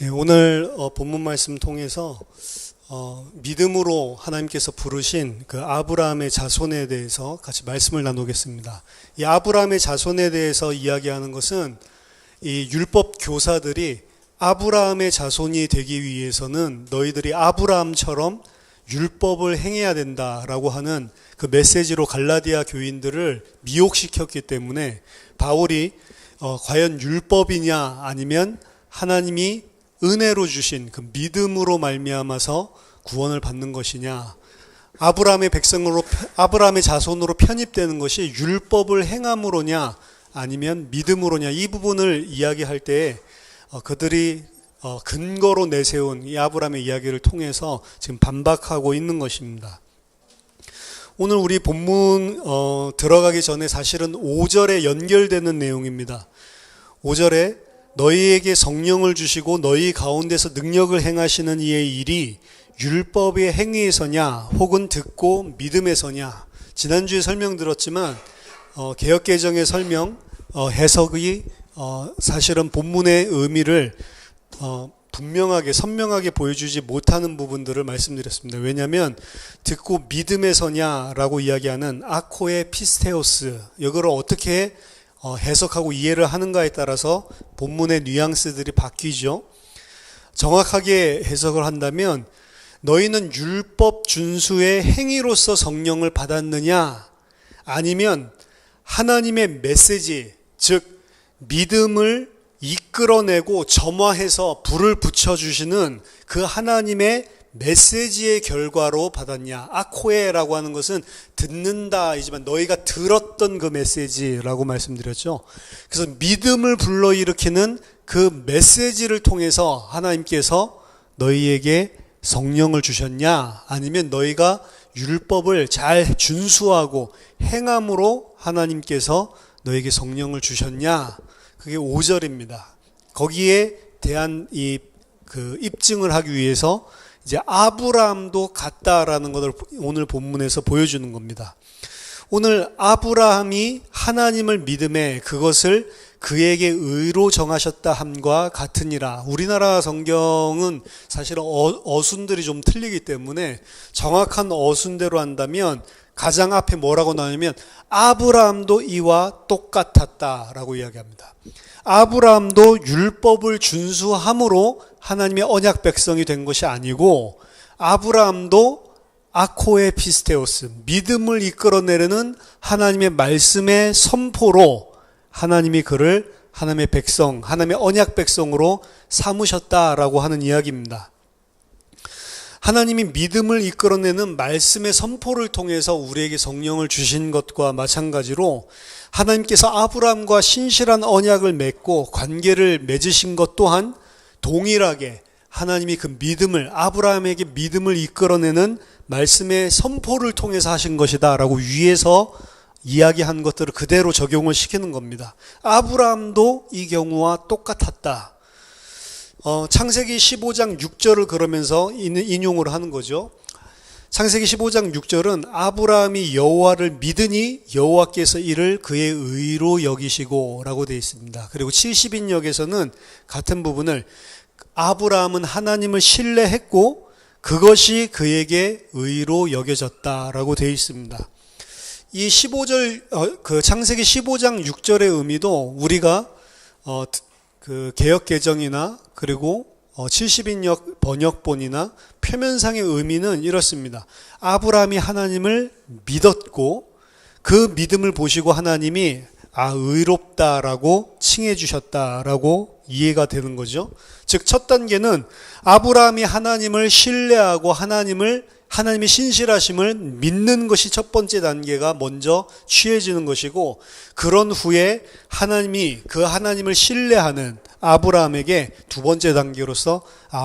예, 오늘 본문 말씀 통해서 믿음으로 하나님께서 부르신 그 아브라함의 자손에 대해서 같이 말씀을 나누겠습니다. 이 아브라함의 자손에 대해서 이야기하는 것은 이 율법 교사들이 아브라함의 자손이 되기 위해서는 너희들이 아브라함처럼 율법을 행해야 된다라고 하는 그 메시지로 갈라디아 교인들을 미혹시켰기 때문에 바울이 과연 율법이냐 아니면 하나님이 은혜로 주신 그 믿음으로 말미암아서 구원을 받는 것이냐, 아브라함의 백성으로, 아브라함의 자손으로 편입되는 것이 율법을 행함으로냐 아니면 믿음으로냐, 이 부분을 이야기할 때에 그들이 근거로 내세운 이 아브라함의 이야기를 통해서 지금 반박하고 있는 것입니다. 오늘 우리 본문 들어가기 전에 사실은 5절에 연결되는 내용입니다. 5절에 너희에게 성령을 주시고 너희 가운데서 능력을 행하시는 이의 일이 율법의 행위에서냐 혹은 듣고 믿음에서냐. 지난주에 설명드렸지만 개역개정의 설명 해석이 사실은 본문의 의미를 분명하게 선명하게 보여주지 못하는 부분들을 말씀드렸습니다. 왜냐하면 듣고 믿음에서냐라고 이야기하는 아코의 피스테오스, 이거를 어떻게 해석하고 이해를 하는가에 따라서 본문의 뉘앙스들이 바뀌죠. 정확하게 해석을 한다면 너희는 율법 준수의 행위로서 성령을 받았느냐 아니면 하나님의 메시지, 즉 믿음을 이끌어내고 점화해서 불을 붙여주시는 그 하나님의 메시지의 결과로 받았냐. 아코에라고 하는 것은 듣는다이지만 너희가 들었던 그 메시지라고 말씀드렸죠. 그래서 믿음을 불러일으키는 그 메시지를 통해서 하나님께서 너희에게 성령을 주셨냐 아니면 너희가 율법을 잘 준수하고 행함으로 하나님께서 너에게 성령을 주셨냐. 그게 5절입니다. 거기에 대한 그 입증을 하기 위해서 이제 아브라함도 같다라는 것을 오늘 본문에서 보여주는 겁니다. 오늘 아브라함이 하나님을 믿음에 그것을 그에게 의로 정하셨다 함과 같으니라. 우리나라 성경은 사실은 어순들이 좀 틀리기 때문에 정확한 어순대로 한다면 가장 앞에 뭐라고 나오냐면 아브라함도 이와 똑같았다라고 이야기합니다. 아브라함도 율법을 준수함으로 하나님의 언약 백성이 된 것이 아니고 아브라함도 아코의 피스테오스, 믿음을 이끌어내려는 하나님의 말씀의 선포로 하나님이 그를 하나님의 백성, 하나님의 언약 백성으로 삼으셨다라고 하는 이야기입니다. 하나님이 믿음을 이끌어내는 말씀의 선포를 통해서 우리에게 성령을 주신 것과 마찬가지로 하나님께서 아브라함과 신실한 언약을 맺고 관계를 맺으신 것 또한 동일하게 하나님이 그 믿음을, 아브라함에게 믿음을 이끌어내는 말씀의 선포를 통해서 하신 것이다 라고 위에서 이야기한 것들을 그대로 적용을 시키는 겁니다. 아브라함도 이 경우와 똑같았다. 창세기 15장 6절을 그러면서 인용을 하는 거죠. 창세기 15장 6절은 아브라함이 여호와를 믿으니 여호와께서 이를 그의 의로 여기시고 라고 되어 있습니다. 그리고 70인역에서는 같은 부분을 아브라함은 하나님을 신뢰했고 그것이 그에게 의로 여겨졌다라고 되어 있습니다. 이 15절 그 창세기 15장 6절의 의미도 우리가 그 개역개정이나 그리고 70인역 번역본이나 표면상의 의미는 이렇습니다. 아브라함이 하나님을 믿었고 그 믿음을 보시고 하나님이 의롭다라고 칭해 주셨다라고 이해가 되는 거죠. 즉 첫 단계는 아브라함이 하나님을 신뢰하고 하나님의 신실하심을 믿는 것이 첫 번째 단계가 먼저 취해지는 것이고, 그런 후에 하나님이 그 하나님을 신뢰하는 아브라함에게 두 번째 단계로서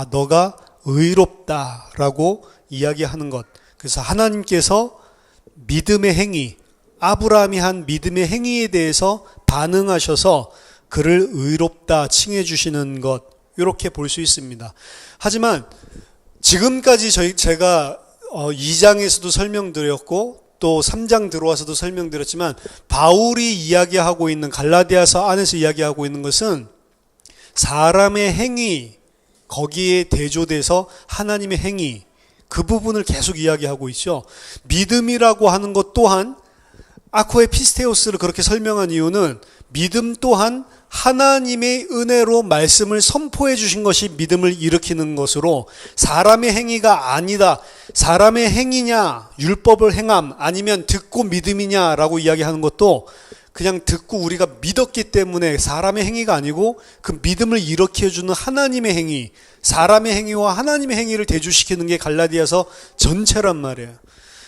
너가 의롭다라고 이야기하는 것. 그래서 하나님께서 믿음의 행위, 아브라함이 한 믿음의 행위에 대해서 반응하셔서 그를 의롭다 칭해 주시는 것, 이렇게 볼 수 있습니다. 하지만 지금까지 제가 2장에서도 설명드렸고 또 3장 들어와서도 설명드렸지만 바울이 이야기하고 있는 갈라디아서 안에서 이야기하고 있는 것은 사람의 행위, 거기에 대조돼서 하나님의 행위, 그 부분을 계속 이야기하고 있죠. 믿음이라고 하는 것 또한 아코에 피스테오스를 그렇게 설명한 이유는 믿음 또한 하나님의 은혜로 말씀을 선포해 주신 것이 믿음을 일으키는 것으로 사람의 행위가 아니다. 사람의 행위냐, 율법을 행함, 아니면 듣고 믿음이냐라고 이야기하는 것도 그냥 듣고 우리가 믿었기 때문에 사람의 행위가 아니고 그 믿음을 일으켜주는 하나님의 행위, 사람의 행위와 하나님의 행위를 대조시키는 게 갈라디아서 전체란 말이에요.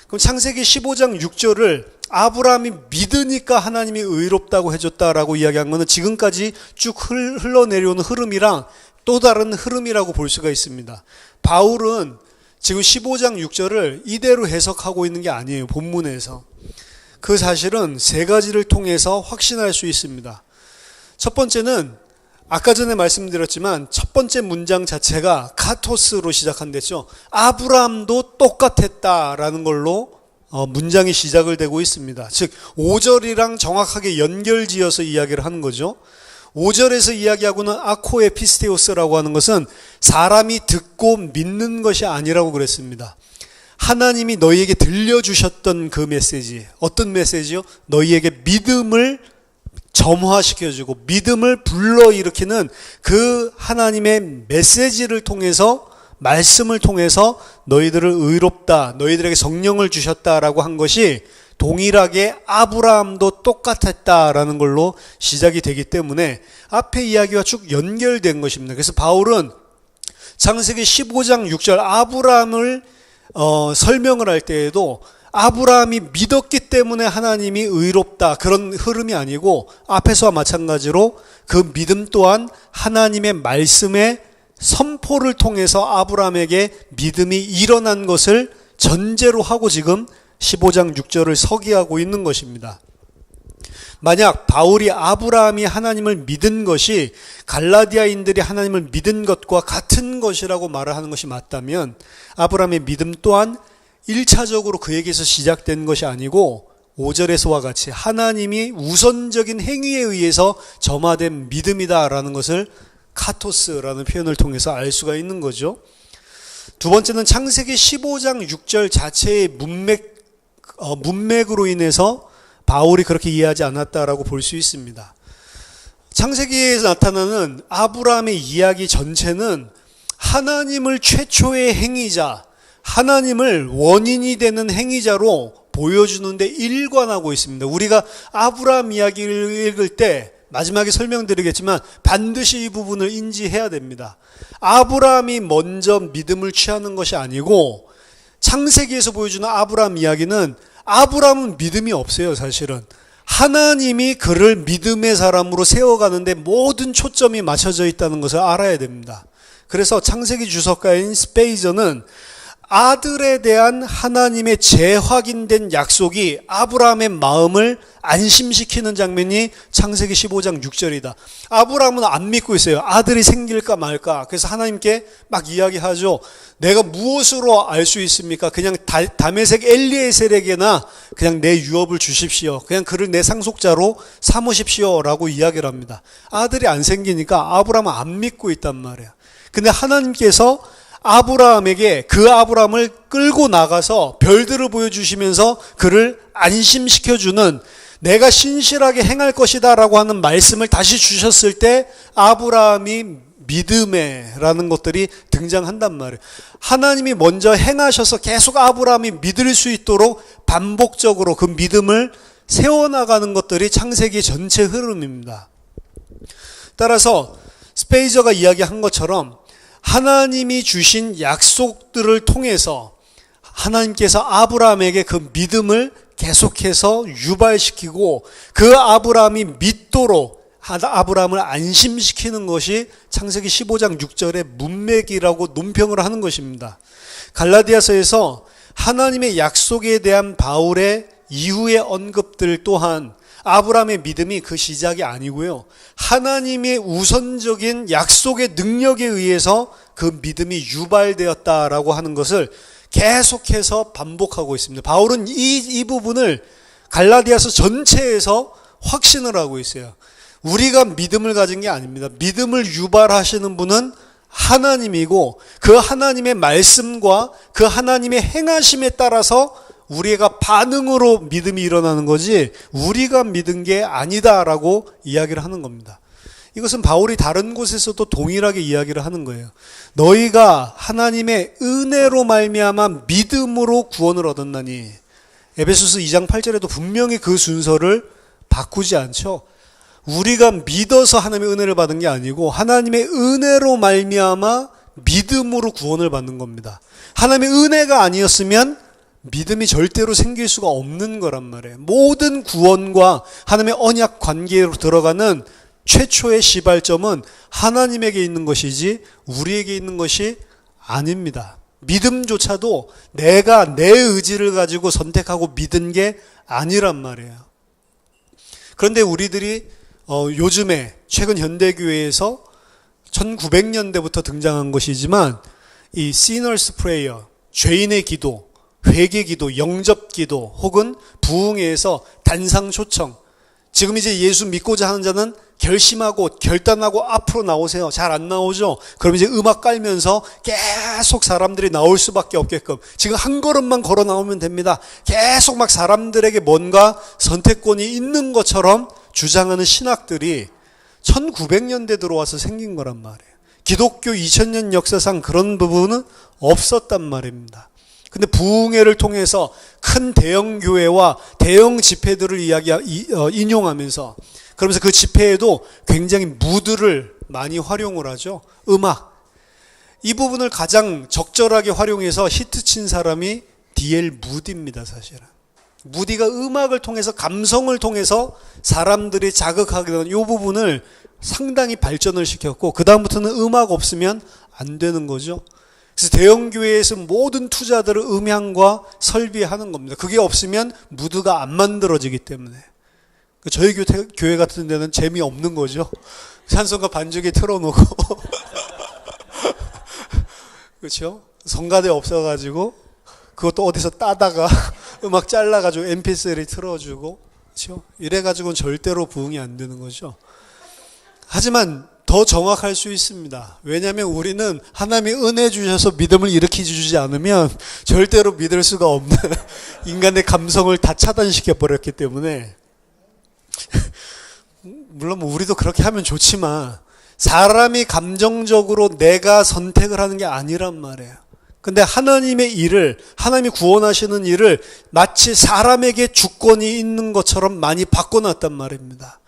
그럼 창세기 15장 6절을 아브라함이 믿으니까 하나님이 의롭다고 해줬다라고 이야기한 것은 지금까지 쭉 흘러내려오는 흐름이랑 또 다른 흐름이라고 볼 수가 있습니다. 바울은 지금 15장 6절을 이대로 해석하고 있는 게 아니에요. 본문에서. 그 사실은 세 가지를 통해서 확신할 수 있습니다. 첫 번째는 아까 전에 말씀드렸지만 첫 번째 문장 자체가 카토스로 시작한댔죠. 아브라함도 똑같았다라는 걸로 문장이 시작을 되고 있습니다. 즉 5절이랑 정확하게 연결지어서 이야기를 하는 거죠. 5절에서 이야기하고는 아코에 피스테오스라고 하는 것은 사람이 듣고 믿는 것이 아니라고 그랬습니다. 하나님이 너희에게 들려주셨던 그 메시지, 어떤 메시지요? 너희에게 믿음을 점화시켜주고 믿음을 불러일으키는 그 하나님의 메시지를 통해서, 말씀을 통해서 너희들을 의롭다, 너희들에게 성령을 주셨다라고 한 것이 동일하게 아브라함도 똑같았다라는 걸로 시작이 되기 때문에 앞에 이야기와 쭉 연결된 것입니다. 그래서 바울은 창세기 15장 6절 아브라함을 설명을 할 때에도 아브라함이 믿었기 때문에 하나님이 의롭다, 그런 흐름이 아니고 앞에서와 마찬가지로 그 믿음 또한 하나님의 말씀의 선포를 통해서 아브라함에게 믿음이 일어난 것을 전제로 하고 지금 15장 6절을 서기하고 있는 것입니다. 만약 바울이 아브라함이 하나님을 믿은 것이 갈라디아인들이 하나님을 믿은 것과 같은 것이라고 말을 하는 것이 맞다면 아브라함의 믿음 또한 1차적으로 그에게서 시작된 것이 아니고 5절에서와 같이 하나님이 우선적인 행위에 의해서 점화된 믿음이다라는 것을 카토스라는 표현을 통해서 알 수가 있는 거죠. 두 번째는 창세기 15장 6절 자체의 문맥으로 인해서 바울이 그렇게 이해하지 않았다라고 볼 수 있습니다. 창세기에서 나타나는 아브라함의 이야기 전체는 하나님을 최초의 행위자, 하나님을 원인이 되는 행위자로 보여주는데 일관하고 있습니다. 우리가 아브라함 이야기를 읽을 때 마지막에 설명드리겠지만 반드시 이 부분을 인지해야 됩니다. 아브라함이 먼저 믿음을 취하는 것이 아니고 창세기에서 보여주는 아브라함 이야기는 아브라함은 믿음이 없어요. 사실은 하나님이 그를 믿음의 사람으로 세워가는데 모든 초점이 맞춰져 있다는 것을 알아야 됩니다. 그래서 창세기 주석가인 스페이저는 아들에 대한 하나님의 재확인된 약속이 아브라함의 마음을 안심시키는 장면이 창세기 15장 6절이다. 아브라함은 안 믿고 있어요. 아들이 생길까 말까. 그래서 하나님께 막 이야기하죠. 내가 무엇으로 알 수 있습니까? 그냥 다메섹 엘리에셀에게나 그냥 내 유업을 주십시오. 그냥 그를 내 상속자로 삼으십시오 라고 이야기를 합니다. 아들이 안 생기니까 아브라함은 안 믿고 있단 말이야. 근데 하나님께서 아브라함에게 그 아브라함을 끌고 나가서 별들을 보여주시면서 그를 안심시켜주는, 내가 신실하게 행할 것이다 라고 하는 말씀을 다시 주셨을 때 아브라함이 믿음에 라는 것들이 등장한단 말이에요. 하나님이 먼저 행하셔서 계속 아브라함이 믿을 수 있도록 반복적으로 그 믿음을 세워나가는 것들이 창세기 전체 흐름입니다. 따라서 스페이저가 이야기한 것처럼 하나님이 주신 약속들을 통해서 하나님께서 아브라함에게 그 믿음을 계속해서 유발시키고 그 아브라함이 믿도록 아브라함을 안심시키는 것이 창세기 15장 6절의 문맥이라고 논평을 하는 것입니다. 갈라디아서에서 하나님의 약속에 대한 바울의 이후의 언급들 또한 아브라함의 믿음이 그 시작이 아니고요. 하나님의 우선적인 약속의 능력에 의해서 그 믿음이 유발되었다라고 하는 것을 계속해서 반복하고 있습니다. 바울은 이 부분을 갈라디아서 전체에서 확신을 하고 있어요. 우리가 믿음을 가진 게 아닙니다. 믿음을 유발하시는 분은 하나님이고 그 하나님의 말씀과 그 하나님의 행하심에 따라서 우리가 반응으로 믿음이 일어나는 거지 우리가 믿은 게 아니다라고 이야기를 하는 겁니다. 이것은 바울이 다른 곳에서도 동일하게 이야기를 하는 거예요. 너희가 하나님의 은혜로 말미암아 믿음으로 구원을 얻었나니. 에베소서 2장 8절에도 분명히 그 순서를 바꾸지 않죠. 우리가 믿어서 하나님의 은혜를 받은 게 아니고 하나님의 은혜로 말미암아 믿음으로 구원을 받는 겁니다. 하나님의 은혜가 아니었으면 믿음이 절대로 생길 수가 없는 거란 말이에요. 모든 구원과 하나님의 언약 관계로 들어가는 최초의 시발점은 하나님에게 있는 것이지 우리에게 있는 것이 아닙니다. 믿음조차도 내가 내 의지를 가지고 선택하고 믿은 게 아니란 말이에요. 그런데 우리들이 요즘에 최근 현대교회에서 1900년대부터 등장한 것이지만 이 sinners prayer, 죄인의 기도, 회개 기도, 영접 기도 혹은 부흥회에서 단상 초청, 지금 이제 예수 믿고자 하는 자는 결심하고 결단하고 앞으로 나오세요. 잘 안 나오죠? 그럼 이제 음악 깔면서 계속 사람들이 나올 수밖에 없게끔 지금 한 걸음만 걸어 나오면 됩니다. 계속 막 사람들에게 뭔가 선택권이 있는 것처럼 주장하는 신학들이 1900년대 들어와서 생긴 거란 말이에요. 기독교 2000년 역사상 그런 부분은 없었단 말입니다. 근데 부흥회를 통해서 큰 대형 교회와 대형 집회들을 인용하면서 그러면서 그 집회에도 굉장히 무드를 많이 활용을 하죠. 음악. 이 부분을 가장 적절하게 활용해서 히트친 사람이 D.L. 무디입니다, 사실은. 무디가 음악을 통해서 감성을 통해서 사람들이 자극하게 되는 이 부분을 상당히 발전을 시켰고 그 다음부터는 음악 없으면 안 되는 거죠. 그래서 대형 교회에서 모든 투자들을 음향과 설비하는 겁니다. 그게 없으면 무드가 안 만들어지기 때문에. 저희 교회 같은 데는 재미없는 거죠. 찬송가 반주기 틀어놓고 그렇죠? 성가대 없어가지고 그것도 어디서 따다가 음악 잘라가지고 mp3 틀어주고 그렇죠? 이래가지고는 절대로 부흥이 안 되는 거죠. 하지만 더 정확할 수 있습니다. 왜냐하면 우리는 하나님이 은혜 주셔서 믿음을 일으키주지 않으면 절대로 믿을 수가 없는 인간의 감성을 다 차단시켜 버렸기 때문에 물론 우리도 그렇게 하면 좋지만 사람이 감정적으로 내가 선택을 하는 게 아니란 말이에요. 근데 하나님의 일을, 하나님이 구원하시는 일을 마치 사람에게 주권이 있는 것처럼 많이 바꿔놨단 말입니다.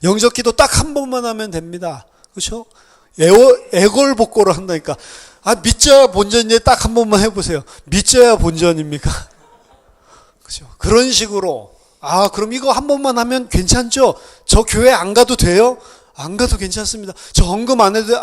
영적 기도 딱 한 번만 하면 됩니다. 그렇죠? 애걸복걸을 한다니까. 믿져야 본전인데 딱 한 번만 해보세요. 믿져야 본전입니까? 그렇죠? 그런 식으로 그럼 이거 한 번만 하면 괜찮죠? 저 교회 안 가도 돼요? 안 가도 괜찮습니다. 저 헌금 안 해도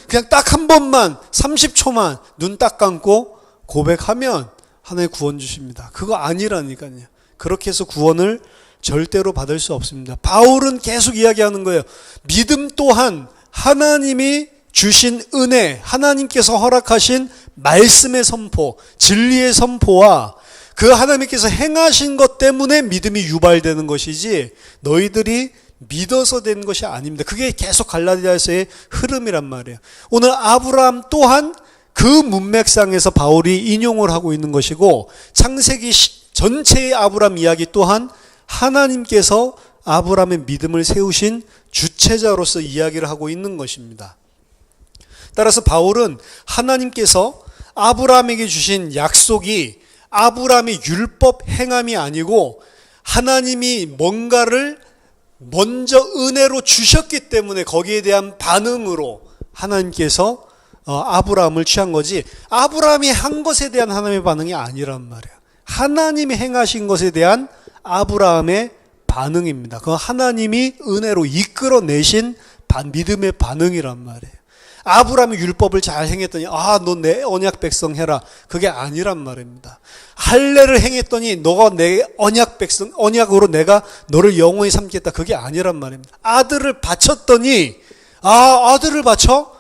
그냥 딱 한 번만 30초만 눈 딱 감고 고백하면 하나님 구원 주십니다. 그거 아니라니까요. 그렇게 해서 구원을 절대로 받을 수 없습니다. 바울은 계속 이야기하는 거예요. 믿음 또한 하나님이 주신 은혜, 하나님께서 허락하신 말씀의 선포, 진리의 선포와 그 하나님께서 행하신 것 때문에 믿음이 유발되는 것이지 너희들이 믿어서 된 것이 아닙니다. 그게 계속 갈라디아서의 흐름이란 말이에요. 오늘 아브라함 또한 그 문맥상에서 바울이 인용을 하고 있는 것이고 창세기 전체의 아브라함 이야기 또한 하나님께서 아브라함의 믿음을 세우신 주체자로서 이야기를 하고 있는 것입니다. 따라서 바울은 하나님께서 아브라함에게 주신 약속이 아브라함의 율법 행함이 아니고 하나님이 뭔가를 먼저 은혜로 주셨기 때문에 거기에 대한 반응으로 하나님께서 아브라함을 취한 거지 아브라함이 한 것에 대한 하나님의 반응이 아니란 말이에요. 하나님이 행하신 것에 대한 아브라함의 반응입니다. 그건 하나님이 은혜로 이끌어내신 믿음의 반응이란 말이에요. 아브라함이 율법을 잘 행했더니 너 내 언약 백성 해라. 그게 아니란 말입니다. 할례를 행했더니 너가 내 언약 백성, 언약으로 내가 너를 영원히 삼겠다. 그게 아니란 말입니다. 아들을 바쳤더니 아들을 바쳐?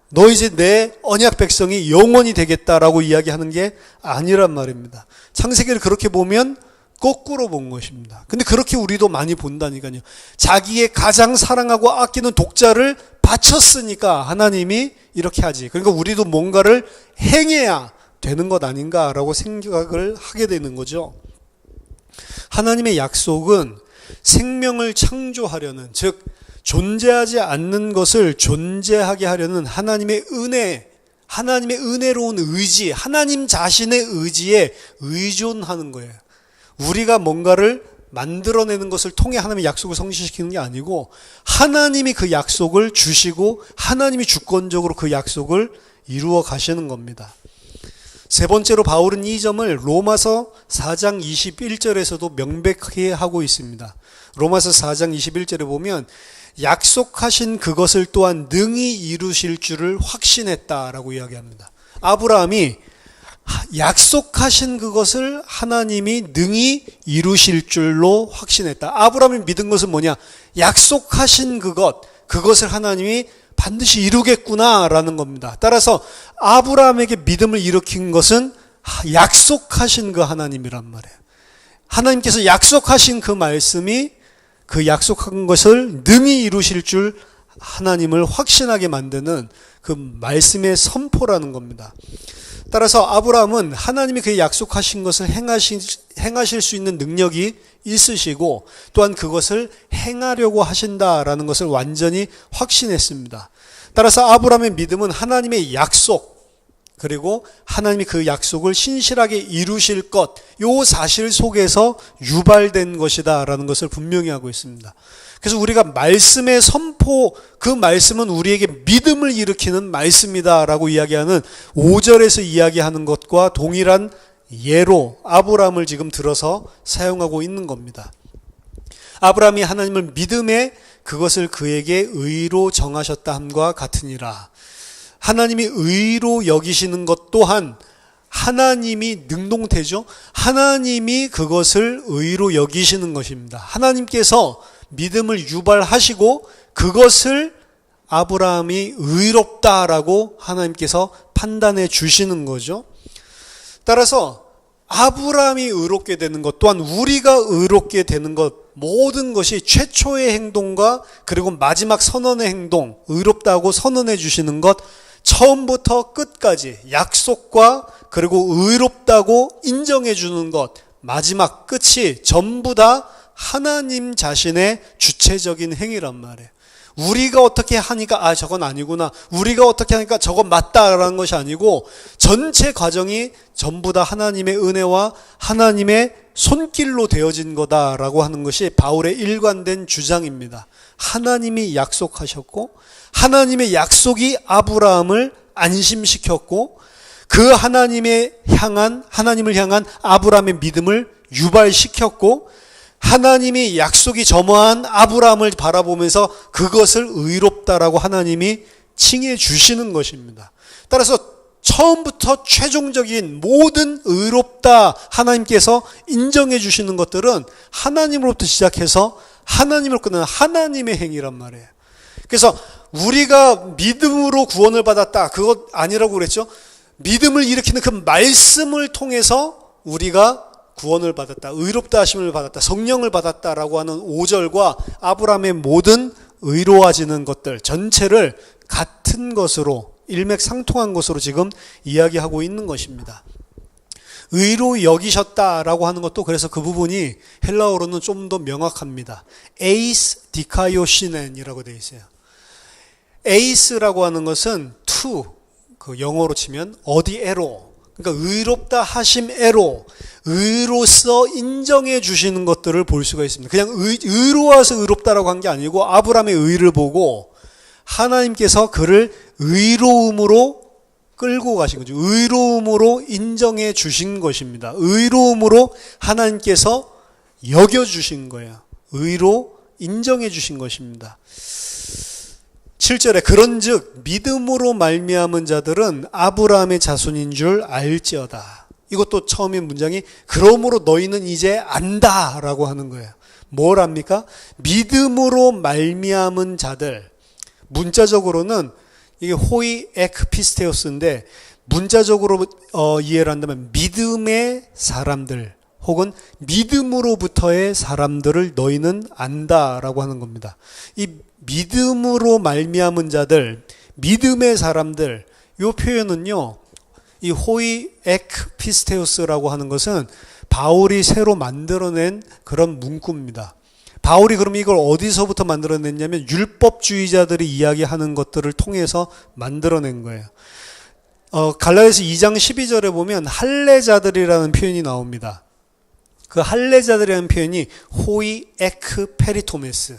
너 이제 내 언약 백성이 영원히 되겠다라고 이야기하는 게 아니란 말입니다. 창세기를 그렇게 보면 거꾸로 본 것입니다. 근데 그렇게 우리도 많이 본다니까요. 자기의 가장 사랑하고 아끼는 독자를 바쳤으니까 하나님이 이렇게 하지. 그러니까 우리도 뭔가를 행해야 되는 것 아닌가라고 생각을 하게 되는 거죠. 하나님의 약속은 생명을 창조하려는, 즉 존재하지 않는 것을 존재하게 하려는 하나님의 은혜, 하나님의 은혜로운 의지, 하나님 자신의 의지에 의존하는 거예요. 우리가 뭔가를 만들어내는 것을 통해 하나님의 약속을 성취시키는 게 아니고 하나님이 그 약속을 주시고 하나님이 주권적으로 그 약속을 이루어 가시는 겁니다. 세 번째로 바울은 이 점을 로마서 4장 21절에서도 명백하게 하고 있습니다. 로마서 4장 21절에 보면 약속하신 그것을 또한 능히 이루실 줄을 확신했다라고 이야기합니다. 아브라함이 약속하신 그것을 하나님이 능히 이루실 줄로 확신했다. 아브라함이 믿은 것은 뭐냐? 약속하신 그것을 하나님이 반드시 이루겠구나라는 겁니다. 따라서 아브라함에게 믿음을 일으킨 것은 약속하신 그 하나님이란 말이에요. 하나님께서 약속하신 그 말씀이 그 약속한 것을 능히 이루실 줄 하나님을 확신하게 만드는 그 말씀의 선포라는 겁니다. 따라서 아브라함은 하나님이 그 약속하신 것을 행하실 수 있는 능력이 있으시고 또한 그것을 행하려고 하신다라는 것을 완전히 확신했습니다. 따라서 아브라함의 믿음은 하나님의 약속, 그리고 하나님이 그 약속을 신실하게 이루실 것, 요 사실 속에서 유발된 것이다라는 것을 분명히 하고 있습니다. 그래서 우리가 말씀의 선포, 그 말씀은 우리에게 믿음을 일으키는 말씀이다라고 이야기하는 5절에서 이야기하는 것과 동일한 예로 아브라함을 지금 들어서 사용하고 있는 겁니다. 아브라함이 하나님을 믿음에 그것을 그에게 의로 정하셨다 함과 같으니라. 하나님이 의로 여기시는 것 또한 하나님이 능동태죠. 하나님이 그것을 의로 여기시는 것입니다. 하나님께서 믿음을 유발하시고 그것을 아브라함이 의롭다라고 하나님께서 판단해 주시는 거죠. 따라서 아브라함이 의롭게 되는 것 또한 우리가 의롭게 되는 것, 모든 것이 최초의 행동과 그리고 마지막 선언의 행동, 의롭다고 선언해 주시는 것, 처음부터 끝까지 약속과 그리고 의롭다고 인정해 주는 것, 마지막 끝이 전부 다 하나님 자신의 주체적인 행위란 말이에요. 우리가 어떻게 하니까 저건 아니구나, 우리가 어떻게 하니까 저건 맞다라는 것이 아니고 전체 과정이 전부 다 하나님의 은혜와 하나님의 손길로 되어진 거다라고 하는 것이 바울의 일관된 주장입니다. 하나님이 약속하셨고 하나님의 약속이 아브라함을 안심시켰고 그 하나님을 향한 아브라함의 믿음을 유발시켰고 하나님이 약속이 점화한 아브라함을 바라보면서 그것을 의롭다라고 하나님이 칭해 주시는 것입니다. 따라서 처음부터 최종적인 모든 의롭다 하나님께서 인정해 주시는 것들은 하나님으로부터 시작해서 하나님을 끝나는 하나님의 행위란 말이에요. 그래서 우리가 믿음으로 구원을 받았다, 그것 아니라고 그랬죠. 믿음을 일으키는 그 말씀을 통해서 우리가 구원을 받았다, 의롭다 하심을 받았다, 성령을 받았다라고 하는 5절과 아브라함의 모든 의로워지는 것들 전체를 같은 것으로, 일맥상통한 것으로 지금 이야기하고 있는 것입니다. 의로 여기셨다라고 하는 것도 그래서 그 부분이 헬라어로는 좀 더 명확합니다. 에이스 디카요시넨이라고 되어 있어요. 에이스라고 하는 것은 to, 그 영어로 치면 어디에로, 그러니까 의롭다 하심에로, 의로서 인정해 주시는 것들을 볼 수가 있습니다. 그냥 의로워서 의롭다라고 한 게 아니고 아브라함의 의를 보고 하나님께서 그를 의로움으로 끌고 가신 거죠. 의로움으로 인정해 주신 것입니다. 의로움으로 하나님께서 여겨주신 거예요. 의로 인정해 주신 것입니다. 7절에 그런즉 믿음으로 말미암은 자들은 아브라함의 자손인 줄 알지어다. 이것도 처음에 문장이 그러므로 너희는 이제 안다라고 하는 거예요. 뭘 압니까? 믿음으로 말미암은 자들. 문자적으로는 이게 호이 에크피스테오스인데 문자적으로 이해를 한다면 믿음의 사람들 혹은 믿음으로부터의 사람들을 너희는 안다라고 하는 겁니다. 이 믿음으로 말미암은 자들, 믿음의 사람들, 이 표현은요, 이 호이 에크 피스테우스라고 하는 것은 바울이 새로 만들어낸 그런 문구입니다. 바울이 그럼 이걸 어디서부터 만들어냈냐면 율법주의자들이 이야기하는 것들을 통해서 만들어낸 거예요. 갈라디아서 2장 12절에 보면 할례자들이라는 표현이 나옵니다. 그 할례자들이라는 표현이 호이 에크 페리토메스,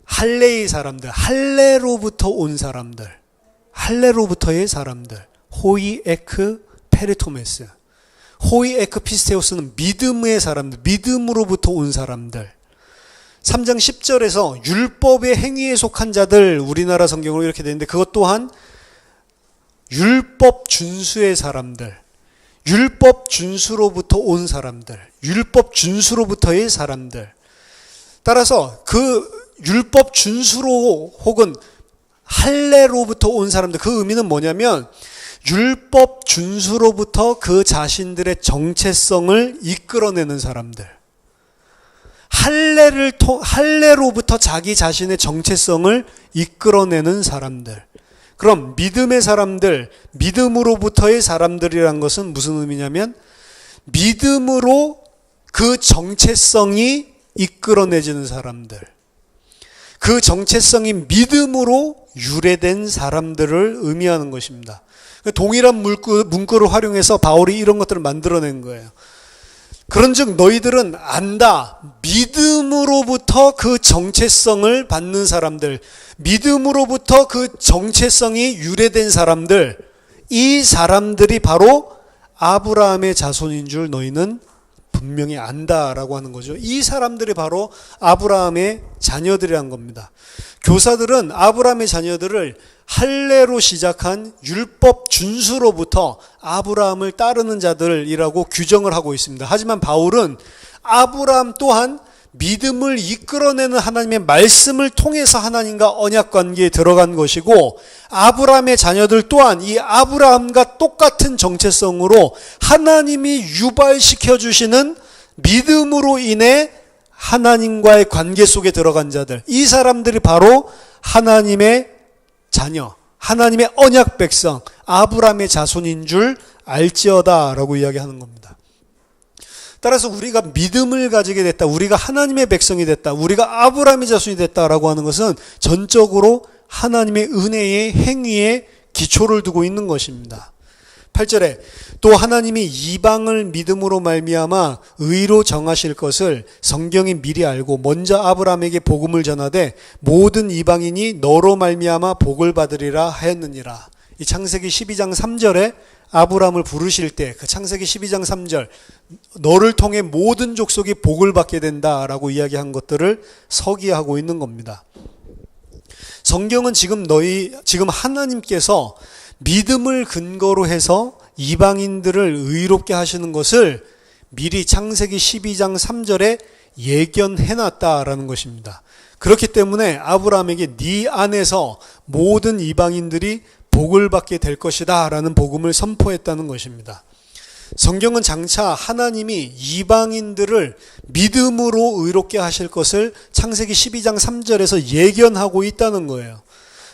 할례의 사람들, 할례로부터 온 사람들, 할례로부터의 사람들, 호이 에크 페리토메스, 호이 에크 피스테오스는 믿음의 사람들, 믿음으로부터 온 사람들. 3장 10절에서 율법의 행위에 속한 자들, 우리나라 성경으로 이렇게 되는데 그것 또한 율법 준수의 사람들, 율법 준수로부터 온 사람들, 율법 준수로부터의 사람들. 따라서 그 율법 준수로 혹은 할례로부터 온 사람들, 그 의미는 뭐냐면 율법 준수로부터 그 자신들의 정체성을 이끌어내는 사람들, 할례로부터 자기 자신의 정체성을 이끌어내는 사람들. 그럼 믿음의 사람들, 믿음으로부터의 사람들이란 것은 무슨 의미냐면 믿음으로 그 정체성이 이끌어내지는 사람들, 그 정체성이 믿음으로 유래된 사람들을 의미하는 것입니다. 동일한 문구를 활용해서 바울이 이런 것들을 만들어낸 거예요. 그런즉 너희들은 안다. 믿음으로부터 그 정체성을 받는 사람들, 믿음으로부터 그 정체성이 유래된 사람들, 이 사람들이 바로 아브라함의 자손인 줄 너희는 분명히 안다라고 하는 거죠. 이 사람들이 바로 아브라함의 자녀들이란 겁니다. 교사들은 아브라함의 자녀들을 할례로 시작한 율법 준수로부터 아브라함을 따르는 자들이라고 규정을 하고 있습니다. 하지만 바울은 아브라함 또한 믿음을 이끌어내는 하나님의 말씀을 통해서 하나님과 언약 관계에 들어간 것이고, 아브라함의 자녀들 또한 이 아브라함과 똑같은 정체성으로 하나님이 유발시켜 주시는 믿음으로 인해 하나님과의 관계 속에 들어간 자들, 이 사람들이 바로 하나님의 자녀, 하나님의 언약 백성, 아브라함의 자손인 줄 알지어다라고 이야기하는 겁니다. 따라서 우리가 믿음을 가지게 됐다, 우리가 하나님의 백성이 됐다, 우리가 아브라함의 자손이 됐다라고 하는 것은 전적으로 하나님의 은혜의 행위에 기초를 두고 있는 것입니다. 8절에 또 하나님이 이방을 믿음으로 말미암아 의로 정하실 것을 성경이 미리 알고 먼저 아브라함에게 복음을 전하되 모든 이방인이 너로 말미암아 복을 받으리라 하였느니라. 이 창세기 12장 3절에 아브라함을 부르실 때 그 창세기 12장 3절 너를 통해 모든 족속이 복을 받게 된다라고 이야기한 것들을 서기하고 있는 겁니다. 성경은 지금 하나님께서 믿음을 근거로 해서 이방인들을 의롭게 하시는 것을 미리 창세기 12장 3절에 예견해놨다라는 것입니다. 그렇기 때문에 아브라함에게 네 안에서 모든 이방인들이 복을 받게 될 것이다 라는 복음을 선포했다는 것입니다. 성경은 장차 하나님이 이방인들을 믿음으로 의롭게 하실 것을 창세기 12장 3절에서 예견하고 있다는 거예요.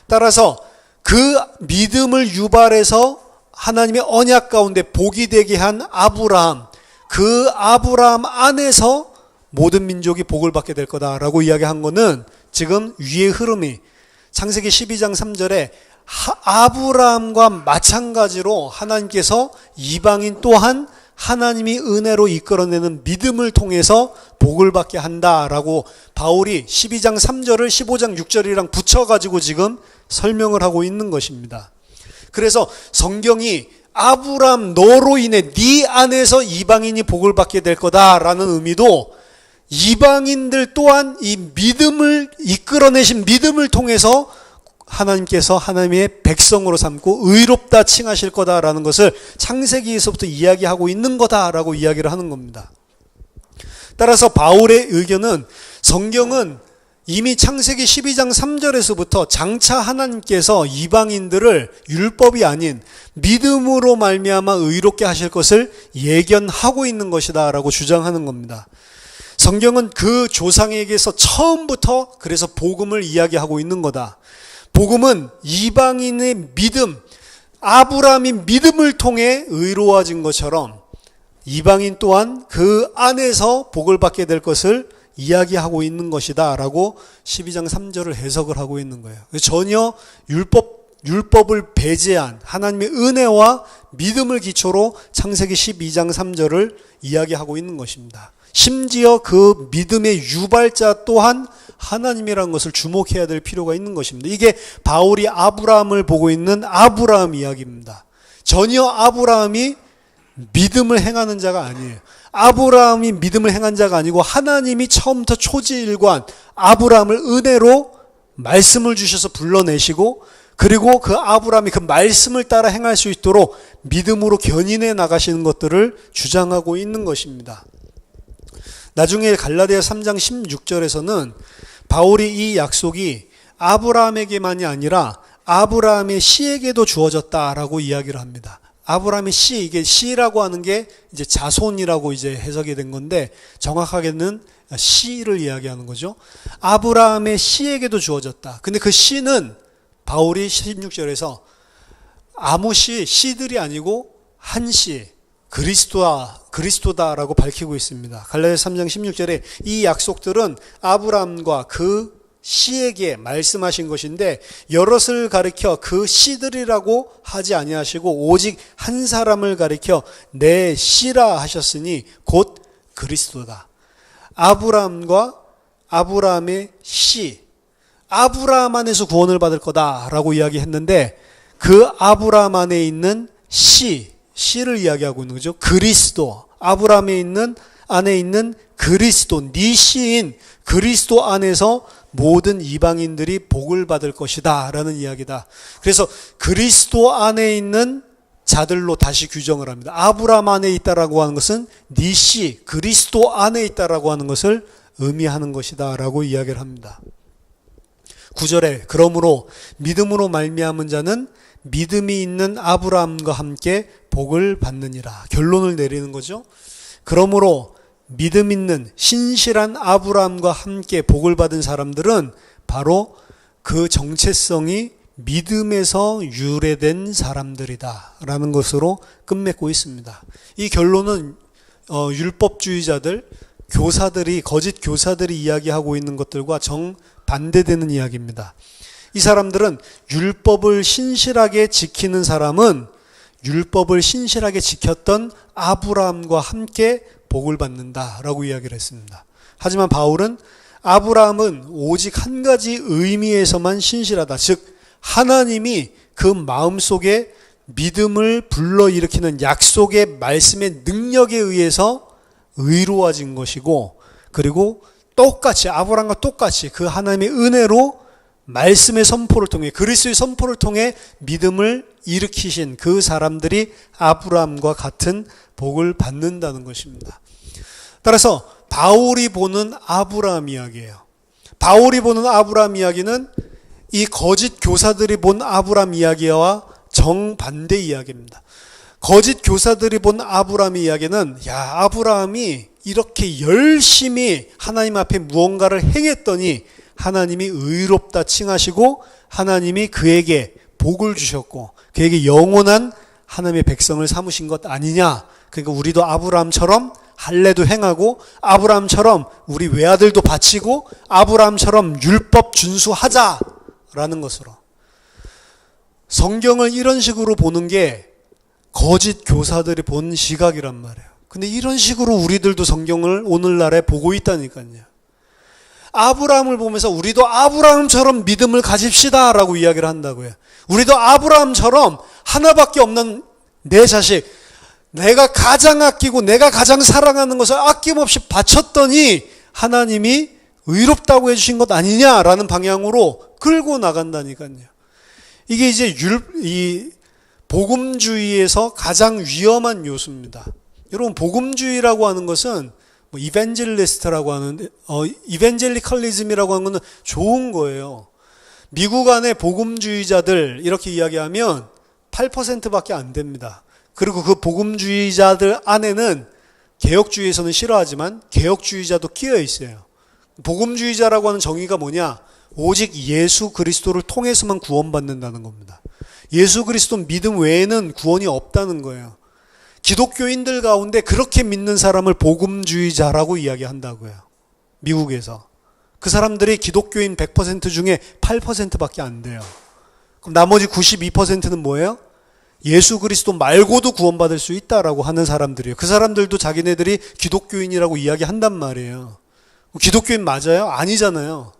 따라서 그 믿음을 유발해서 하나님의 언약 가운데 복이 되게 한 아브라함, 그 아브라함 안에서 모든 민족이 복을 받게 될 거다라고 이야기한 거는 지금 위의 흐름이 창세기 12장 3절에 아브라함과 마찬가지로 하나님께서 이방인 또한 하나님이 은혜로 이끌어내는 믿음을 통해서 복을 받게 한다라고 바울이 12장 3절을 15장 6절이랑 붙여가지고 지금 설명을 하고 있는 것입니다. 그래서 성경이 아브라함 너로 인해 네 안에서 이방인이 복을 받게 될 거다라는 의미도 이방인들 또한 이 믿음을 이끌어내신 믿음을 통해서 하나님께서 하나님의 백성으로 삼고 의롭다 칭하실 거다라는 것을 창세기에서부터 이야기하고 있는 거다라고 이야기를 하는 겁니다. 따라서 바울의 의견은 성경은 이미 창세기 12장 3절에서부터 장차 하나님께서 이방인들을 율법이 아닌 믿음으로 말미암아 의롭게 하실 것을 예견하고 있는 것이다 라고 주장하는 겁니다. 성경은 그 조상에게서 처음부터 그래서 복음을 이야기하고 있는 거다. 복음은 이방인의 믿음, 아브라함이 믿음을 통해 의로워진 것처럼 이방인 또한 그 안에서 복을 받게 될 것을 이야기하고 있는 것이다 라고 12장 3절을 해석을 하고 있는 거예요. 전혀 율법을 배제한 하나님의 은혜와 믿음을 기초로 창세기 12장 3절을 이야기하고 있는 것입니다. 심지어 그 믿음의 유발자 또한 하나님이라는 것을 주목해야 될 필요가 있는 것입니다. 이게 바울이 아브라함을 보고 있는 아브라함 이야기입니다. 전혀 아브라함이 믿음을 행하는 자가 아니에요. 아브라함이 믿음을 행한 자가 아니고 하나님이 처음부터 초지일관 아브라함을 은혜로 말씀을 주셔서 불러내시고 그리고 그 아브라함이 그 말씀을 따라 행할 수 있도록 믿음으로 견인해 나가시는 것들을 주장하고 있는 것입니다. 나중에 갈라디아 3장 16절에서는 바울이 이 약속이 아브라함에게만이 아니라 아브라함의 씨에게도 주어졌다라고 이야기를 합니다. 아브라함의 씨, 이게 씨라고 하는 게 이제 자손이라고 이제 해석이 된 건데 정확하게는 씨를 이야기하는 거죠. 아브라함의 씨에게도 주어졌다. 근데 그 씨는 바울이 16절에서 아무 씨들이 아니고 한 씨, 그리스도다라고 밝히고 있습니다. 갈라디아 3장 16절에 이 약속들은 아브라함과 그 씨에게 말씀하신 것인데 여럿을 가리켜 그 씨들이라고 하지 아니하시고 오직 한 사람을 가리켜 내 씨라 하셨으니 곧 그리스도다. 아브라함과 아브라함의 씨, 아브라함 안에서 구원을 받을 거다라고 이야기했는데 그 아브라함 안에 있는 씨를 이야기하고 있는 거죠. 그리스도, 아브라함에 안에 있는 그리스도, 네 씨인 그리스도 안에서 모든 이방인들이 복을 받을 것이다 라는 이야기다. 그래서 그리스도 안에 있는 자들로 다시 규정을 합니다. 아브라함 안에 있다라고 하는 것은 네 씨, 그리스도 안에 있다라고 하는 것을 의미하는 것이다 라고 이야기를 합니다. 9절에 그러므로 믿음으로 말미암은 자는 믿음이 있는 아브라함과 함께 복을 받느니라. 결론을 내리는 거죠. 그러므로 믿음 있는 신실한 아브라함과 함께 복을 받은 사람들은 바로 그 정체성이 믿음에서 유래된 사람들이다 라는 것으로 끝맺고 있습니다. 이 결론은 율법주의자들, 거짓 교사들이 이야기하고 있는 것들과 정반대되는 이야기입니다. 이 사람들은 율법을 신실하게 지키는 사람은 율법을 신실하게 지켰던 아브라함과 함께 복을 받는다라고 이야기를 했습니다. 하지만 바울은 아브라함은 오직 한 가지 의미에서만 신실하다. 즉 하나님이 그 마음속에 믿음을 불러일으키는 약속의 말씀의 능력에 의해서 의로워진 것이고 그리고 똑같이 아브라함과 똑같이 그 하나님의 은혜로 말씀의 선포를 통해 그리스도의 선포를 통해 믿음을 일으키신 그 사람들이 아브라함과 같은 복을 받는다는 것입니다. 따라서 바울이 보는 아브라함 이야기예요. 바울이 보는 아브라함 이야기는 이 거짓 교사들이 본 아브라함 이야기와 정반대 이야기입니다. 거짓 교사들이 본 아브라함 이야기는 아브라함이 이렇게 열심히 하나님 앞에 무언가를 행했더니 하나님이 의롭다 칭하시고 하나님이 그에게 복을 주셨고 그에게 영원한 하나님의 백성을 삼으신 것 아니냐. 그러니까 우리도 아브라함처럼 할례도 행하고 아브라함처럼 우리 외아들도 바치고 아브라함처럼 율법 준수하자라는 것으로 성경을 이런 식으로 보는 게 거짓 교사들이 본 시각이란 말이에요. 근데 이런 식으로 우리들도 성경을 오늘날에 보고 있다니까요. 아브라함을 보면서 우리도 아브라함처럼 믿음을 가집시다 라고 이야기를 한다고요. 우리도 아브라함처럼 하나밖에 없는 내 자식, 내가 가장 아끼고 내가 가장 사랑하는 것을 아낌없이 바쳤더니 하나님이 의롭다고 해주신 것 아니냐라는 방향으로 끌고 나간다니까요. 이게 이제 이 복음주의에서 가장 위험한 요소입니다. 여러분 복음주의라고 하는 것은 뭐 이벤젤리스트라고 하는데 이벤젤리컬리즘이라고 하는 거는 좋은 거예요. 미국 안에 복음주의자들 이렇게 이야기하면 8%밖에 안 됩니다. 그리고 그 복음주의자들 안에는 개혁주의에서는 싫어하지만 개혁주의자도 끼어 있어요. 복음주의자라고 하는 정의가 뭐냐? 오직 예수 그리스도를 통해서만 구원받는다는 겁니다. 예수 그리스도 믿음 외에는 구원이 없다는 거예요. 기독교인들 가운데 그렇게 믿는 사람을 복음주의자라고 이야기한다고요. 미국에서. 그 사람들이 기독교인 100% 중에 8%밖에 안 돼요. 그럼 나머지 92%는 뭐예요? 예수 그리스도 말고도 구원받을 수 있다라고 하는 사람들이에요. 그 사람들도 자기네들이 기독교인이라고 이야기한단 말이에요. 기독교인 맞아요? 아니잖아요.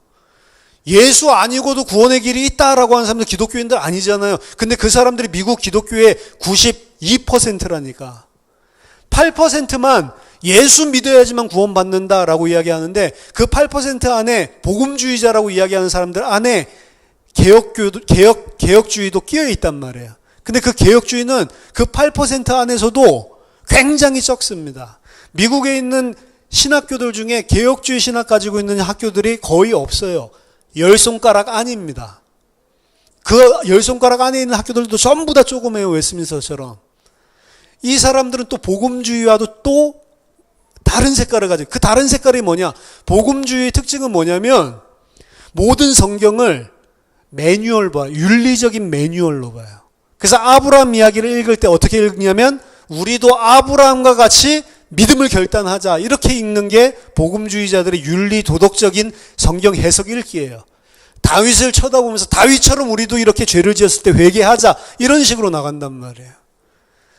예수 아니고도 구원의 길이 있다라고 하는 사람들 기독교인들 아니잖아요. 근데 그 사람들이 미국 기독교의 92%라니까. 8%만 예수 믿어야지만 구원받는다라고 이야기하는데 그 8% 안에 복음주의자라고 이야기하는 사람들 안에 개혁주의도 끼어 있단 말이에요. 근데 그 개혁주의는 그 8% 안에서도 굉장히 적습니다. 미국에 있는 신학교들 중에 개혁주의 신학 가지고 있는 학교들이 거의 없어요. 10손가락 안입니다. 그 10손가락 안에 있는 학교들도 전부 다 조그매요. 웨스민스터처럼. 이 사람들은 또 복음주의와도 또 다른 색깔을 가지고, 그 다른 색깔이 뭐냐? 복음주의의 특징은 뭐냐면 모든 성경을 매뉴얼 봐요. 윤리적인 매뉴얼로 봐요. 그래서 아브라함 이야기를 읽을 때 어떻게 읽냐면 우리도 아브라함과 같이 믿음을 결단하자 이렇게 읽는 게 복음주의자들의 윤리 도덕적인 성경 해석 읽기예요. 다윗을 쳐다보면서 다윗처럼 우리도 이렇게 죄를 지었을 때 회개하자 이런 식으로 나간단 말이에요.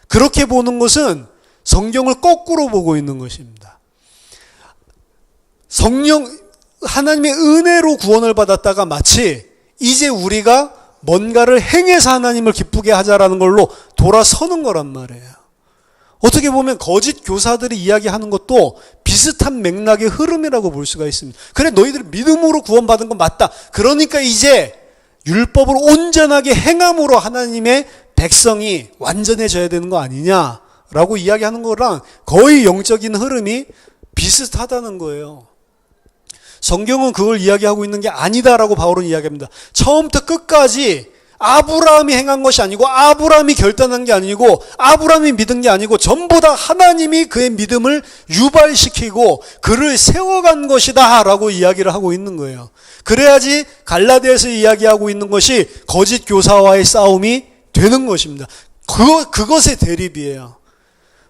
그렇게 보는 것은 성경을 거꾸로 보고 있는 것입니다. 하나님의 은혜로 구원을 받았다가 마치 이제 우리가 뭔가를 행해서 하나님을 기쁘게 하자라는 걸로 돌아서는 거란 말이에요. 어떻게 보면 거짓 교사들이 이야기하는 것도 비슷한 맥락의 흐름이라고 볼 수가 있습니다. 그래 너희들이 믿음으로 구원받은 건 맞다. 그러니까 이제 율법을 온전하게 행함으로 하나님의 백성이 완전해져야 되는 거 아니냐라고 이야기하는 거랑 거의 영적인 흐름이 비슷하다는 거예요. 성경은 그걸 이야기하고 있는 게 아니다라고 바울은 이야기합니다. 처음부터 끝까지 아브라함이 행한 것이 아니고 아브라함이 결단한 게 아니고 아브라함이 믿은 게 아니고 전부 다 하나님이 그의 믿음을 유발시키고 그를 세워간 것이다 라고 이야기를 하고 있는 거예요. 그래야지 갈라디아에서 이야기하고 있는 것이 거짓 교사와의 싸움이 되는 것입니다. 그것의 대립이에요.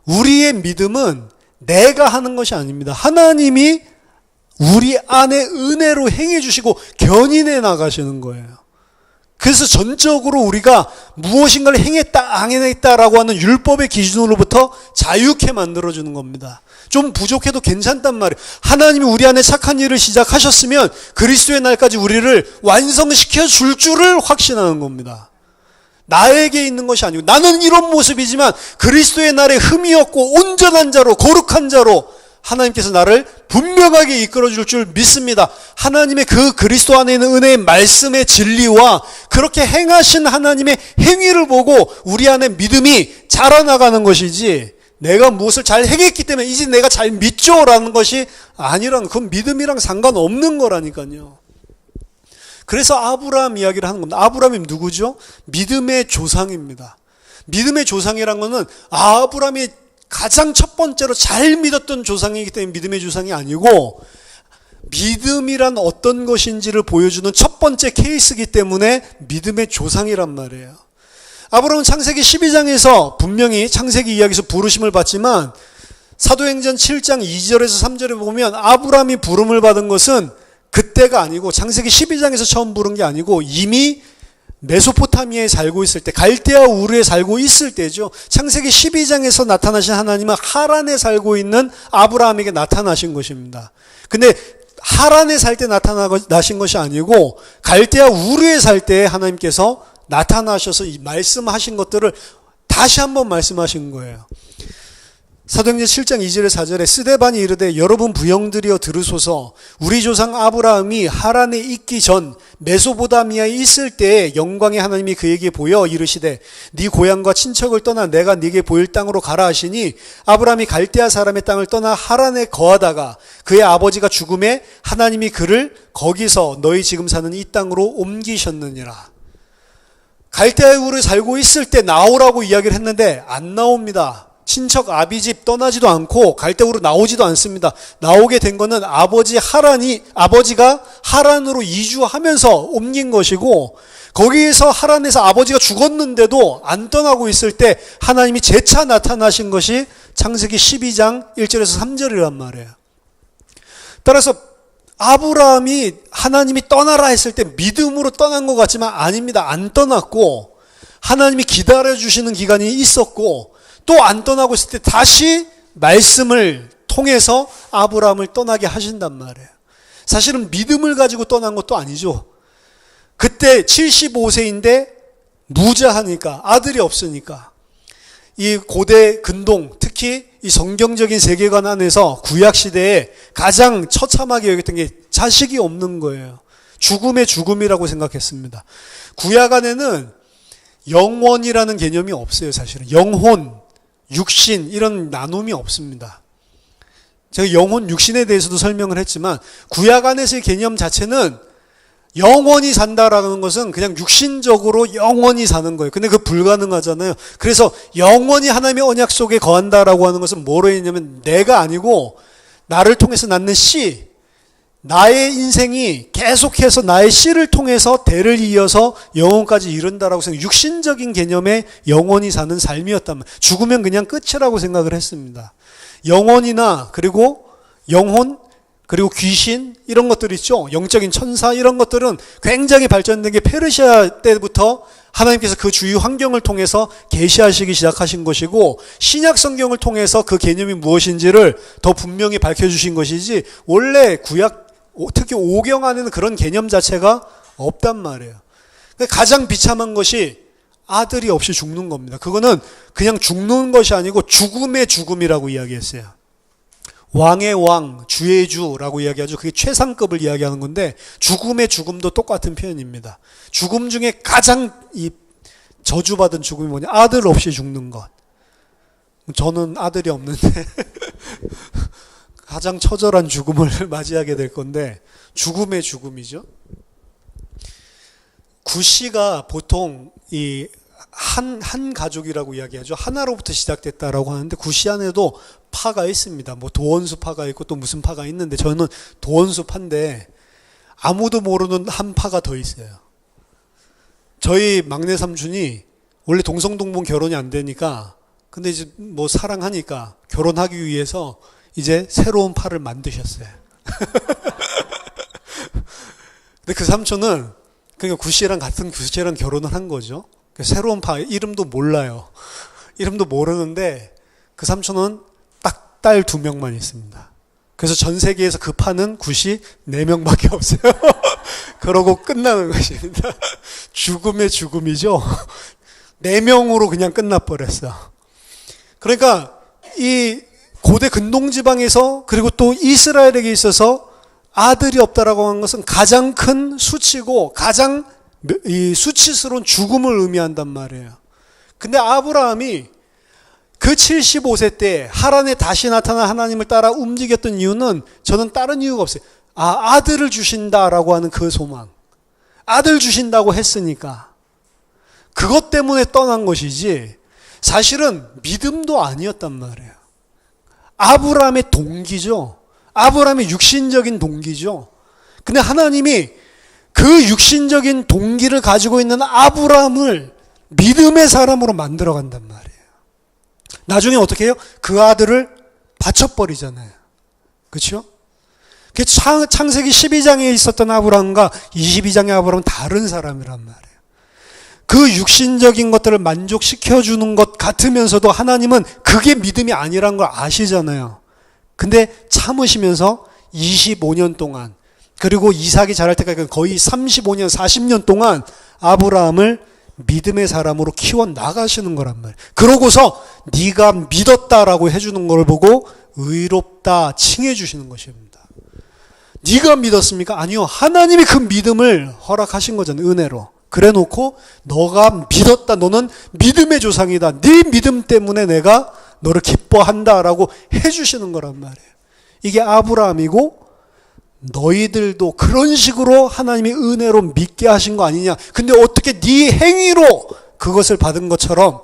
우리의 믿음은 내가 하는 것이 아닙니다. 하나님이 우리 안에 은혜로 행해 주시고 견인해 나가시는 거예요. 그래서 전적으로 우리가 무엇인가를 행했다, 안 행했다라고 하는 율법의 기준으로부터 자유케 만들어주는 겁니다. 좀 부족해도 괜찮단 말이에요. 하나님이 우리 안에 착한 일을 시작하셨으면 그리스도의 날까지 우리를 완성시켜 줄 줄을 확신하는 겁니다. 나에게 있는 것이 아니고 나는 이런 모습이지만 그리스도의 날에 흠이 없고 온전한 자로 거룩한 자로 하나님께서 나를 분명하게 이끌어줄 줄 믿습니다. 하나님의 그 그리스도 안에 있는 은혜의 말씀의 진리와 그렇게 행하신 하나님의 행위를 보고 우리 안에 믿음이 자라나가는 것이지 내가 무엇을 잘 행했기 때문에 이제 내가 잘 믿죠 라는 것이 아니라는, 그건 믿음이랑 상관없는 거라니까요. 그래서 아브라함 이야기를 하는 겁니다. 아브라함이 누구죠? 믿음의 조상입니다. 믿음의 조상이란 거는 아브라함이 가장 첫 번째로 잘 믿었던 조상이기 때문에 믿음의 조상이 아니고 믿음이란 어떤 것인지를 보여주는 첫 번째 케이스이기 때문에 믿음의 조상이란 말이에요. 아브라함은 창세기 12장에서 분명히 창세기 이야기에서 부르심을 받지만 사도행전 7장 2절에서 3절에 보면 아브라함이 부름을 받은 것은 그때가 아니고 창세기 12장에서 처음 부른 게 아니고 이미 메소포타미아에 살고 있을 때, 갈대아 우르에 살고 있을 때죠. 창세기 12장에서 나타나신 하나님은 하란에 살고 있는 아브라함에게 나타나신 것입니다. 근데 하란에 살 때 나타나신 것이 아니고 갈대아 우르에 살 때 하나님께서 나타나셔서 이 말씀하신 것들을 다시 한번 말씀하신 거예요. 사도행전 7장 2절에 4절에 스데반이 이르되 여러분 부형들이여 들으소서 우리 조상 아브라함이 하란에 있기 전 메소포타미아에 있을 때 영광의 하나님이 그에게 보여 이르시되 네 고향과 친척을 떠나 내가 네게 보일 땅으로 가라 하시니 아브라함이 갈대아 사람의 땅을 떠나 하란에 거하다가 그의 아버지가 죽음에 하나님이 그를 거기서 너희 지금 사는 이 땅으로 옮기셨느니라. 갈대아에 우르 살고 있을 때 나오라고 이야기를 했는데 안 나옵니다. 친척 아비집 떠나지도 않고 갈대우로 나오지도 않습니다. 나오게 된 거는 아버지가 하란으로 이주하면서 옮긴 것이고, 거기에서 하란에서 아버지가 죽었는데도 안 떠나고 있을 때 하나님이 재차 나타나신 것이 창세기 12장 1절에서 3절이란 말이에요. 따라서 아브라함이 하나님이 떠나라 했을 때 믿음으로 떠난 것 같지만 아닙니다. 안 떠났고 하나님이 기다려주시는 기간이 있었고 또 안 떠나고 있을 때 다시 말씀을 통해서 아브라함을 떠나게 하신단 말이에요. 사실은 믿음을 가지고 떠난 것도 아니죠. 그때 75세인데 무자하니까, 아들이 없으니까. 이 고대 근동, 특히 이 성경적인 세계관 안에서 구약시대에 가장 처참하게 여겼던 게 자식이 없는 거예요. 죽음의 죽음이라고 생각했습니다. 구약 안에는 영원이라는 개념이 없어요, 사실은. 영혼, 육신 이런 나눔이 없습니다. 제가 영혼, 육신에 대해서도 설명을 했지만 구약 안에서의 개념 자체는 영원히 산다라는 것은 그냥 육신적으로 영원히 사는 거예요. 근데 그거 불가능하잖아요. 그래서 영원히 하나님의 언약 속에 거한다라고 하는 것은 뭐로 했냐면 내가 아니고 나를 통해서 낳는 씨, 나의 인생이 계속해서 나의 씨를 통해서 대를 이어서 영혼까지 이른다라고 생각, 육신적인 개념의 영원히 사는 삶이었단 말이에요. 죽으면 그냥 끝이라고 생각을 했습니다. 영혼이나 그리고 영혼 그리고 귀신 이런 것들 있죠. 영적인 천사 이런 것들은 굉장히 발전된 게 페르시아 때부터 하나님께서 그 주위 환경을 통해서 계시하시기 시작하신 것이고, 신약 성경을 통해서 그 개념이 무엇인지를 더 분명히 밝혀주신 것이지, 원래 구약 특히 오경 안에는 그런 개념 자체가 없단 말이에요. 가장 비참한 것이 아들이 없이 죽는 겁니다. 그거는 그냥 죽는 것이 아니고 죽음의 죽음이라고 이야기했어요. 왕의 왕, 주의 주라고 이야기하죠. 그게 최상급을 이야기하는 건데 죽음의 죽음도 똑같은 표현입니다. 죽음 중에 가장 이 저주받은 죽음이 뭐냐? 아들 없이 죽는 것. 저는 아들이 없는데 가장 처절한 죽음을 맞이하게 될 건데 죽음의 죽음이죠. 구씨가 보통 이 한 가족이라고 이야기하죠. 하나로부터 시작됐다라고 하는데 구씨 안에도 파가 있습니다. 뭐 도원수 파가 있고 또 무슨 파가 있는데 저는 도원수 파인데 아무도 모르는 한 파가 더 있어요. 저희 막내 삼촌이 원래 동성동본 결혼이 안 되니까, 근데 이제 뭐 사랑하니까 결혼하기 위해서 이제 새로운 파를 만드셨어요. 근데 그 삼촌은 그러니까 구씨랑 같은 구씨랑 결혼을 한 거죠. 새로운 파, 이름도 몰라요. 이름도 모르는데 그 삼촌은 딱 딸 2명만 있습니다. 그래서 전 세계에서 그 파는 구씨 4명밖에 없어요. 그러고 끝나는 것입니다. 죽음의 죽음이죠. 4명으로 그냥 끝나버렸어. 그러니까 이 고대 근동지방에서 그리고 또 이스라엘에게 있어서 아들이 없다라고 하는 것은 가장 큰 수치고 가장 이 수치스러운 죽음을 의미한단 말이에요. 근데 아브라함이 그 75세 때 하란에 다시 나타난 하나님을 따라 움직였던 이유는 저는 다른 이유가 없어요. 아들을 주신다라고 하는 그 소망. 아들 주신다고 했으니까. 그것 때문에 떠난 것이지 사실은 믿음도 아니었단 말이에요. 아브라함의 동기죠. 아브라함의 육신적인 동기죠. 근데 하나님이 그 육신적인 동기를 가지고 있는 아브라함을 믿음의 사람으로 만들어 간단 말이에요. 나중에 어떻게 해요? 그 아들을 바쳐버리잖아요. 그렇죠? 창세기 12장에 있었던 아브라함과 22장의 아브라함은 다른 사람이란 말이에요. 그 육신적인 것들을 만족시켜주는 것 같으면서도 하나님은 그게 믿음이 아니란 걸 아시잖아요. 근데 참으시면서 25년 동안, 그리고 이삭이 자랄 때까지 거의 35년, 40년 동안 아브라함을 믿음의 사람으로 키워 나가시는 거란 말이에요. 그러고서 네가 믿었다라고 해주는 걸 보고 의롭다 칭해 주시는 것입니다. 네가 믿었습니까? 아니요. 하나님이 그 믿음을 허락하신 거잖아요. 은혜로. 그래 놓고 너가 믿었다. 너는 믿음의 조상이다. 네 믿음 때문에 내가 너를 기뻐한다라고 해주시는 거란 말이에요. 이게 아브라함이고 너희들도 그런 식으로 하나님이 은혜로 믿게 하신 거 아니냐. 근데 어떻게 네 행위로 그것을 받은 것처럼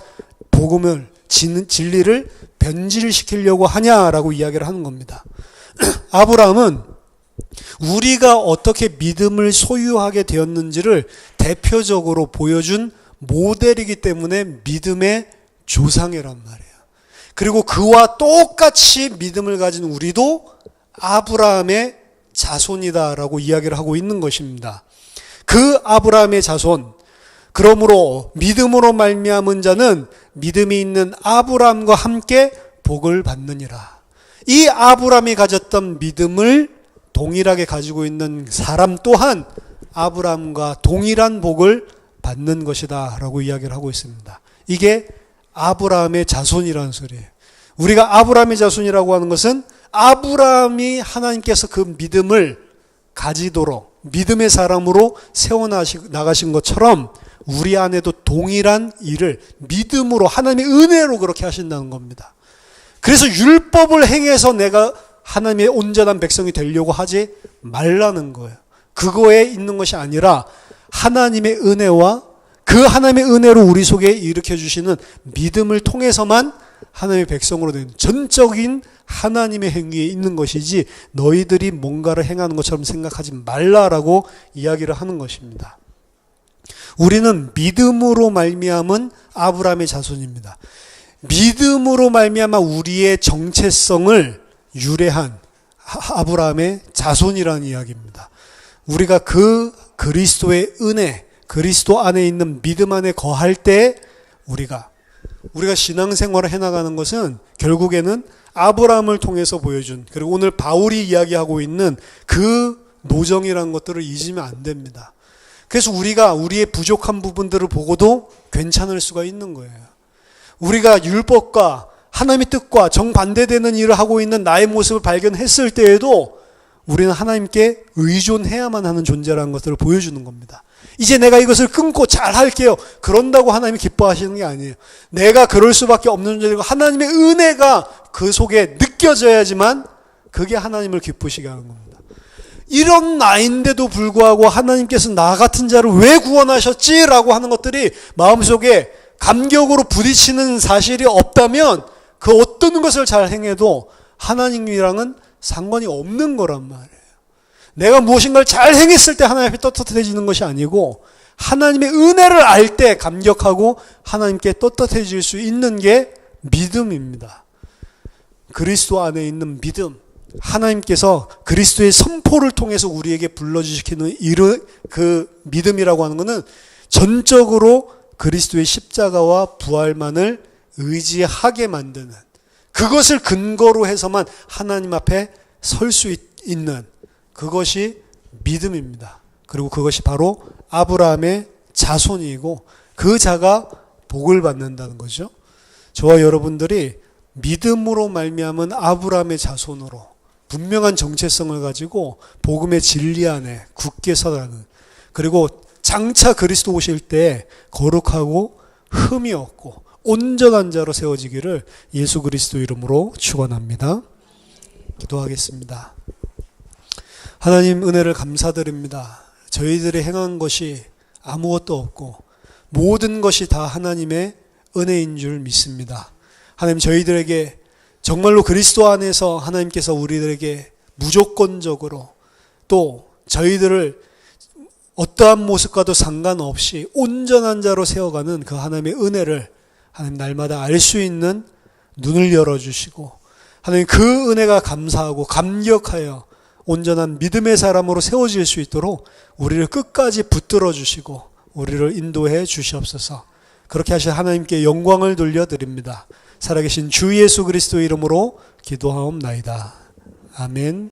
복음을 진리를 변질시키려고 하냐라고 이야기를 하는 겁니다. 아브라함은 우리가 어떻게 믿음을 소유하게 되었는지를 대표적으로 보여준 모델이기 때문에 믿음의 조상이란 말이에요. 그리고 그와 똑같이 믿음을 가진 우리도 아브라함의 자손이다라고 이야기를 하고 있는 것입니다. 그 아브라함의 자손, 그러므로 믿음으로 말미암은 자는 믿음이 있는 아브라함과 함께 복을 받느니라. 이 아브라함이 가졌던 믿음을 동일하게 가지고 있는 사람 또한 아브라함과 동일한 복을 받는 것이다 라고 이야기를 하고 있습니다. 이게 아브라함의 자손이라는 소리예요. 우리가 아브라함의 자손이라고 하는 것은 아브라함이 하나님께서 그 믿음을 가지도록 믿음의 사람으로 세워나가신 것처럼 우리 안에도 동일한 일을 믿음으로 하나님의 은혜로 그렇게 하신다는 겁니다. 그래서 율법을 행해서 내가 하나님의 온전한 백성이 되려고 하지 말라는 거예요. 그거에 있는 것이 아니라 하나님의 은혜와 그 하나님의 은혜로 우리 속에 일으켜 주시는 믿음을 통해서만 하나님의 백성으로 된 전적인 하나님의 행위에 있는 것이지 너희들이 뭔가를 행하는 것처럼 생각하지 말라라고 이야기를 하는 것입니다. 우리는 믿음으로 말미암은 아브라함의 자손입니다. 믿음으로 말미암아 우리의 정체성을 유래한 아브라함의 자손이라는 이야기입니다. 우리가 그 그리스도의 은혜, 그리스도 안에 있는 믿음 안에 거할 때 우리가 신앙생활을 해나가는 것은 결국에는 아브라함을 통해서 보여준, 그리고 오늘 바울이 이야기하고 있는 그 노정이라는 것들을 잊으면 안 됩니다. 그래서 우리가 우리의 부족한 부분들을 보고도 괜찮을 수가 있는 거예요. 우리가 율법과 하나님의 뜻과 정반대되는 일을 하고 있는 나의 모습을 발견했을 때에도 우리는 하나님께 의존해야만 하는 존재라는 것들을 보여주는 겁니다. 이제 내가 이것을 끊고 잘 할게요. 그런다고 하나님이 기뻐하시는 게 아니에요. 내가 그럴 수밖에 없는 존재고 하나님의 은혜가 그 속에 느껴져야지만 그게 하나님을 기쁘시게 하는 겁니다. 이런 나인데도 불구하고 하나님께서 나 같은 자를 왜 구원하셨지? 라고 하는 것들이 마음속에 감격으로 부딪히는 사실이 없다면 그 어떤 것을 잘 행해도 하나님이랑은 상관이 없는 거란 말이에요. 내가 무엇인가를 잘 행했을 때 하나님 앞에 떳떳해지는 것이 아니고 하나님의 은혜를 알 때 감격하고 하나님께 떳떳해질 수 있는 게 믿음입니다. 그리스도 안에 있는 믿음, 하나님께서 그리스도의 선포를 통해서 우리에게 불러주시는 그 믿음이라고 하는 것은 전적으로 그리스도의 십자가와 부활만을 의지하게 만드는, 그것을 근거로 해서만 하나님 앞에 설 수 있는 그것이 믿음입니다. 그리고 그것이 바로 아브라함의 자손이고 그 자가 복을 받는다는 거죠. 저와 여러분들이 믿음으로 말미암은 아브라함의 자손으로 분명한 정체성을 가지고 복음의 진리 안에 굳게 서라는, 그리고 장차 그리스도 오실 때 거룩하고 흠이 없고 온전한 자로 세워지기를 예수 그리스도 이름으로 축원합니다. 기도하겠습니다. 하나님 은혜를 감사드립니다. 저희들이 행한 것이 아무것도 없고 모든 것이 다 하나님의 은혜인 줄 믿습니다. 하나님, 저희들에게 정말로 그리스도 안에서 하나님께서 우리들에게 무조건적으로 또 저희들을 어떠한 모습과도 상관없이 온전한 자로 세워가는 그 하나님의 은혜를 하나님 날마다 알 수 있는 눈을 열어주시고, 하나님 그 은혜가 감사하고 감격하여 온전한 믿음의 사람으로 세워질 수 있도록 우리를 끝까지 붙들어 주시고 우리를 인도해 주시옵소서. 그렇게 하신 하나님께 영광을 돌려드립니다. 살아계신 주 예수 그리스도 이름으로 기도하옵나이다. 아멘.